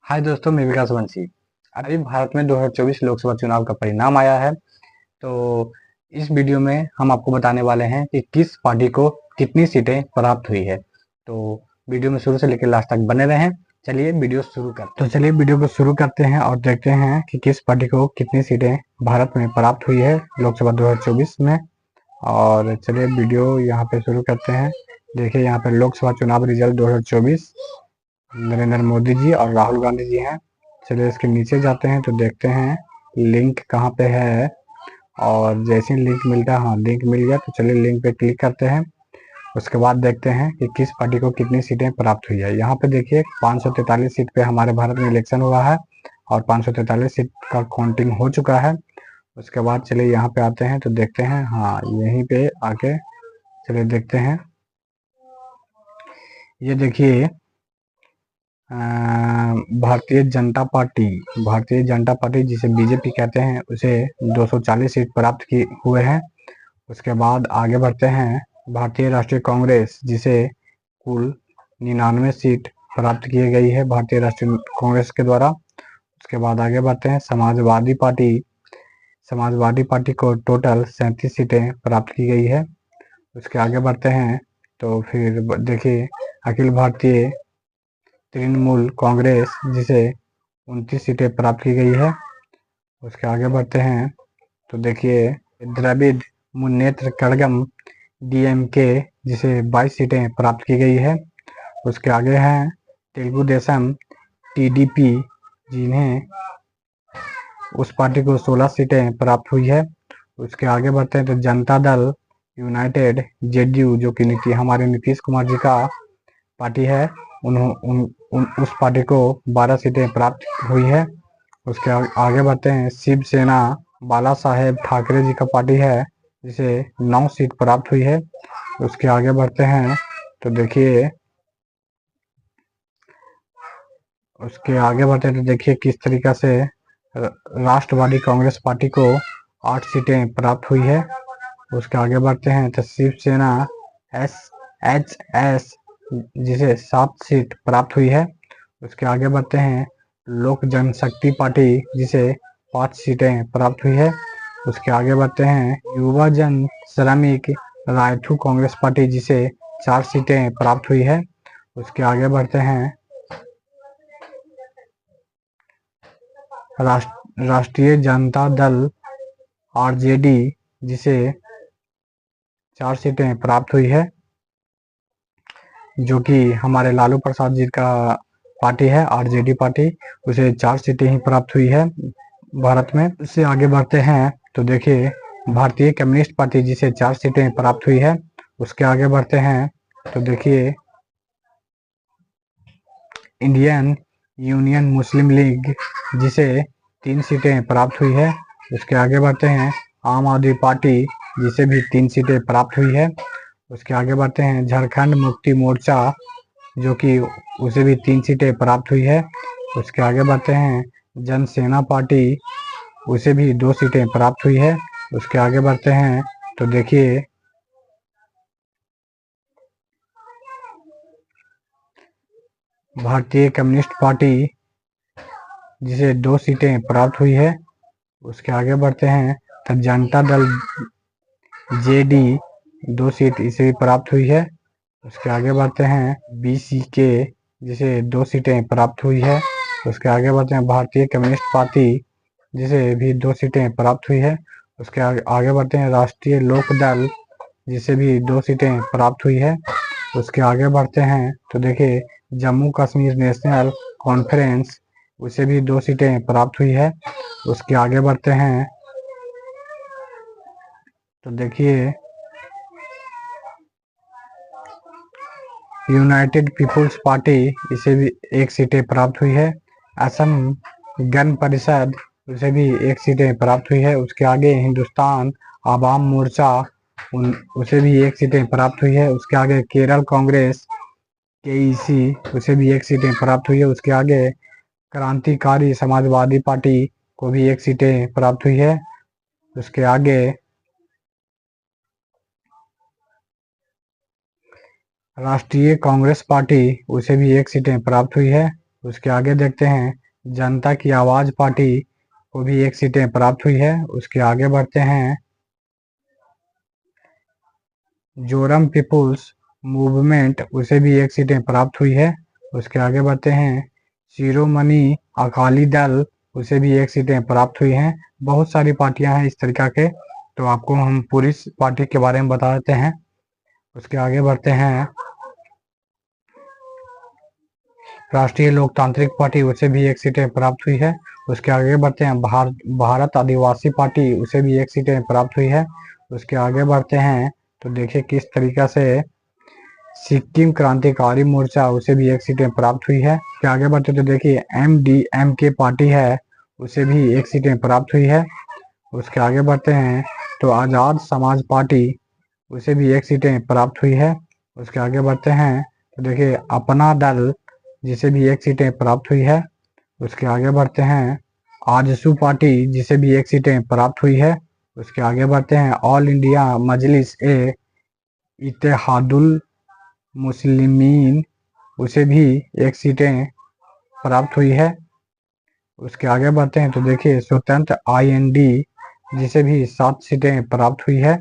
हाय दोस्तों, मैं विकास वंशी। अभी भारत में 2024 लोकसभा चुनाव का परिणाम आया है। तो इस वीडियो में हम आपको बताने वाले हैं कि किस पार्टी को कितनी सीटें प्राप्त हुई है। तो वीडियो में शुरू से लेकर लास्ट तक बने रहें। चलिए वीडियो को शुरू करते हैं और देखते हैं कि किस पार्टी को कितनी सीटें भारत में प्राप्त हुई है लोकसभा 2024 में। और चलिए वीडियो यहाँ पे शुरू करते हैं। देखिए यहाँ पे लोकसभा चुनाव रिजल्ट 2024 नरेंद्र मोदी जी और राहुल गांधी जी हैं। चलिए इसके नीचे जाते हैं तो देखते हैं लिंक कहाँ पे है। और जैसे ही लिंक मिलता है, हाँ लिंक मिल गया, तो चलिए लिंक पे क्लिक करते हैं। उसके बाद देखते हैं कि किस पार्टी को कितनी सीटें प्राप्त हुई है। यहाँ पे देखिए 543 सीट पे हमारे भारत में इलेक्शन हुआ है और 543 सीट का काउंटिंग हो चुका है। उसके बाद चलिए यहाँ पे आते हैं तो देखते हैं, हाँ यहीं पे आके चलिए देखते हैं। ये देखिए भारतीय जनता पार्टी जिसे बीजेपी कहते हैं, उसे 240 सीट प्राप्त की हुए हैं। उसके बाद आगे बढ़ते हैं, भारतीय राष्ट्रीय कांग्रेस जिसे कुल 99 सीट प्राप्त की गई है भारतीय राष्ट्रीय कांग्रेस के द्वारा। उसके बाद आगे बढ़ते हैं, समाजवादी पार्टी को टोटल 37 सीटें प्राप्त की गई है। उसके आगे बढ़ते हैं तो फिर देखिए अखिल भारतीय तृणमूल कांग्रेस जिसे 29 सीटें प्राप्त की गई है। उसके आगे बढ़ते हैं तो देखिए द्रविड़ मुन्नेत्र कड़गम डीएमके जिसे 22 सीटें प्राप्त की गई है। उसके आगे हैं तेलुगु देशम टीडीपी, जिन्हें उस पार्टी को 16 सीटें प्राप्त हुई है। उसके आगे बढ़ते हैं तो जनता दल यूनाइटेड जेडीयू, जो कि हमारे नीतीश कुमार जी का पार्टी है, उस पार्टी को 12 सीटें प्राप्त हुई है। उसके आगे बढ़ते हैं, शिवसेना बाला साहेब ठाकरे जी का पार्टी है, जिसे 9 सीट प्राप्त हुई है। उसके आगे बढ़ते हैं तो देखिए किस तरीका से राष्ट्रवादी कांग्रेस पार्टी को 8 सीटें प्राप्त हुई है। उसके आगे बढ़ते हैं तो शिवसेना एस जिसे 7 सीट प्राप्त हुई है। उसके आगे बढ़ते हैं लोक जनशक्ति पार्टी जिसे 5 सीटें प्राप्त हुई है। उसके आगे बढ़ते हैं युवा जन श्रमिक रायथू कांग्रेस पार्टी जिसे 4 सीटें प्राप्त हुई है। उसके आगे बढ़ते हैं राष्ट्रीय जनता दल आरजेडी जिसे 4 सीटें प्राप्त हुई है, जो कि हमारे लालू प्रसाद जी का पार्टी है आरजेडी पार्टी, उसे 4 सीटें ही प्राप्त हुई है भारत में। उससे आगे बढ़ते हैं तो देखिए भारतीय कम्युनिस्ट पार्टी जिसे 4 सीटें प्राप्त हुई है। उसके आगे बढ़ते हैं तो देखिए इंडियन यूनियन मुस्लिम लीग जिसे 3 सीटें प्राप्त हुई है। उसके आगे बढ़ते हैं आम आदमी पार्टी जिसे भी 3 सीटें प्राप्त हुई है। उसके आगे बढ़ते हैं झारखंड मुक्ति मोर्चा, जो कि उसे भी 3 सीटें प्राप्त हुई है। उसके आगे बढ़ते हैं जनसेना पार्टी, उसे भी 2 सीटें प्राप्त हुई है। उसके आगे बढ़ते हैं तो देखिए भारतीय कम्युनिस्ट पार्टी जिसे 2 सीटें प्राप्त हुई है। उसके आगे बढ़ते हैं तो जनता दल जेडी 2 सीट इसे भी प्राप्त हुई है। उसके आगे बढ़ते हैं बीसीके जिसे 2 सीटें प्राप्त हुई है। उसके आगे बढ़ते हैं भारतीय कम्युनिस्ट पार्टी जिसे भी 2 सीटें प्राप्त हुई है। उसके आगे बढ़ते हैं राष्ट्रीय लोक दल जिसे भी 2 सीटें प्राप्त हुई है। उसके आगे बढ़ते हैं तो देखिए जम्मू कश्मीर नेशनल कॉन्फ्रेंस, उसे भी 2 सीटें प्राप्त हुई है। उसके आगे बढ़ते हैं तो देखिए यूनाइटेड पीपुल्स पार्टी, इसे भी 1 सीटें प्राप्त हुई है। असम गण परिषद, उसे भी 1 सीटें प्राप्त हुई है। उसके आगे हिंदुस्तान आवाम मोर्चा, उसे भी 1 सीटें प्राप्त हुई है। उसके आगे केरल कांग्रेस केईसी, उसे भी 1 सीटें प्राप्त हुई है। उसके आगे क्रांतिकारी समाजवादी पार्टी को भी 1 सीटें प्राप्त हुई है। उसके आगे राष्ट्रीय कांग्रेस पार्टी, उसे भी 1 सीटें प्राप्त हुई है। उसके आगे देखते हैं जनता की आवाज़ पार्टी को भी 1 सीटें प्राप्त हुई है। उसके आगे बढ़ते हैं जोरम पीपुल्स मूवमेंट, उसे भी 1 सीटें प्राप्त हुई है। उसके आगे बढ़ते हैं शिरोमणि अकाली दल, उसे भी 1 सीटें प्राप्त हुई हैं। बहुत सारी पार्टियां हैं इस तरीका के, तो आपको हम पूरी पार्टी के बारे में बता देते हैं। उसके आगे बढ़ते हैं राष्ट्रीय लोकतांत्रिक पार्टी, उसे भी 1 सीटें प्राप्त हुई है। उसके आगे बढ़ते हैं भारत आदिवासी पार्टी, उसे भी 1 सीटें प्राप्त हुई है। उसके आगे बढ़ते हैं तो देखिए किस तरीका से सिक्किम क्रांतिकारी मोर्चा, उसे भी 1 सीटें प्राप्त हुई है। उसके आगे बढ़ते तो देखिए MDMK पार्टी है, उसे भी 1 सीटें प्राप्त हुई है। उसके आगे बढ़ते हैं तो आज़ाद समाज पार्टी, उसे भी 1 सीटें प्राप्त हुई है। उसके आगे बढ़ते हैं तो देखिए अपना दल, जिसे भी 1 सीटें प्राप्त हुई है। उसके आगे बढ़ते हैं आजसू पार्टी, जिसे भी 1 सीटें प्राप्त हुई है। उसके आगे बढ़ते हैं ऑल इंडिया मजलिस ए इत्तेहादुल मुस्लिमीन, उसे भी 1 सीटें प्राप्त हुई है। उसके आगे बढ़ते हैं तो देखिए स्वतंत्र IND, जिसे भी 7 सीटें प्राप्त हुई है।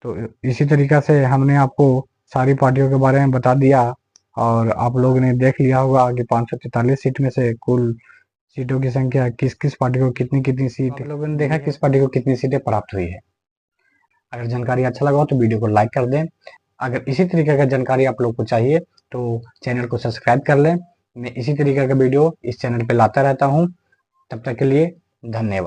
तो इसी तरीका से हमने आपको सारी पार्टियों के बारे में बता दिया, और आप लोग ने देख लिया होगा कि 543 सीट में से कुल सीटों की संख्या किस किस पार्टी को कितनी कितनी सीट, आप लोगों ने देखा किस पार्टी को कितनी सीटें प्राप्त हुई है। अगर जानकारी अच्छा लगा हो तो वीडियो को लाइक कर दें। अगर इसी तरीके का जानकारी आप लोग को चाहिए तो चैनल को सब्सक्राइब कर लें। मैं इसी तरीके का वीडियो इस चैनल पे लाता रहता हूँ। तब तक के लिए धन्यवाद।